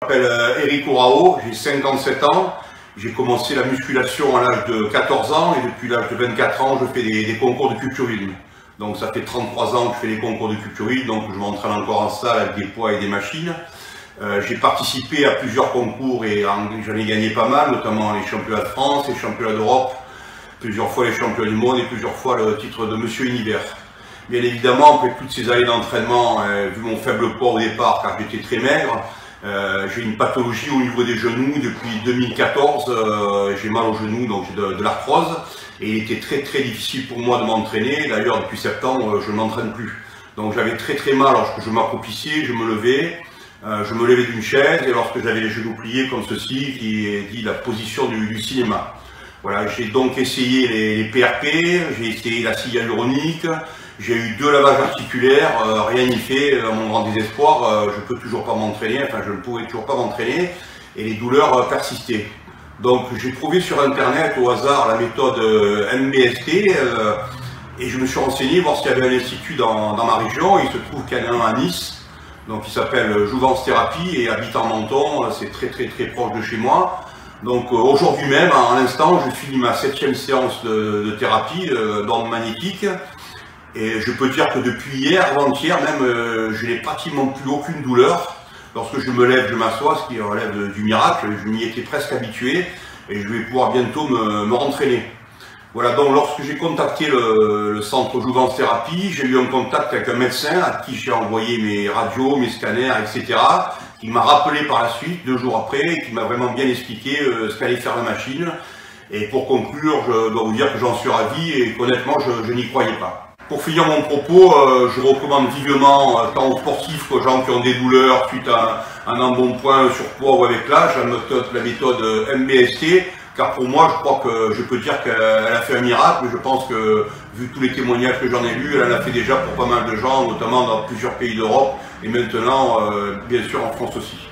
Je m'appelle Eric Orao, j'ai 57 ans. J'ai commencé la musculation à l'âge de 14 ans et depuis l'âge de 24 ans, je fais des concours de culturisme. Donc ça fait 33 ans que je fais des concours de culturisme, donc je m'entraîne encore en salle avec des poids et des machines. J'ai participé à plusieurs concours et j'en ai gagné pas mal, notamment les championnats de France, les championnats d'Europe, plusieurs fois les championnats du monde et plusieurs fois le titre de Monsieur Univers. Bien évidemment, après toutes ces années d'entraînement, vu mon faible poids au départ, car j'étais très maigre, j'ai une pathologie au niveau des genoux depuis 2014, j'ai mal aux genoux, donc j'ai de l'arthrose, et il était très difficile pour moi de m'entraîner. D'ailleurs depuis septembre je ne m'entraîne plus. Donc j'avais très mal lorsque je m'accroupissais, je me levais d'une chaise, et lorsque j'avais les genoux pliés comme ceci, qui est dit la position du cinéma. Voilà, j'ai donc essayé les PRP, j'ai essayé la scie hyaluronique, j'ai eu 2 lavages articulaires, rien n'y fait, à mon grand désespoir, je peux toujours pas m'entraîner, enfin je ne pouvais toujours pas m'entraîner, et les douleurs persistaient. Donc j'ai trouvé sur internet au hasard la méthode MBST, et je me suis renseigné voir s'il y avait un institut dans ma région. Il se trouve qu'il y en a un à Nice, donc il s'appelle Jouvence Thérapie, et habite en Menton, c'est très proche de chez moi. Donc aujourd'hui même, à l'instant, je finis ma 7e séance de thérapie d'ordre magnétique. Et je peux dire que depuis hier, avant-hier même, je n'ai pratiquement plus aucune douleur. Lorsque je me lève, je m'assois, ce qui relève du miracle. Je m'y étais presque habitué et je vais pouvoir bientôt me rentraîner. Voilà, donc lorsque j'ai contacté le centre Jouvence Thérapie, j'ai eu un contact avec un médecin à qui j'ai envoyé mes radios, mes scanners, etc. qui m'a rappelé par la suite, 2 jours après, et qui m'a vraiment bien expliqué ce qu'allait faire la machine. Et pour conclure, je dois vous dire que j'en suis ravi et qu'honnêtement, je n'y croyais pas. Pour finir mon propos, je recommande vivement, tant aux sportifs qu'aux gens qui ont des douleurs suite à un embonpoint, surpoids ou avec l'âge, la méthode MBST, car pour moi, je crois que je peux dire qu'elle a fait un miracle. Je pense que, vu tous les témoignages que j'en ai lus, elle en a fait déjà pour pas mal de gens, notamment dans plusieurs pays d'Europe, et maintenant, bien sûr, en France aussi.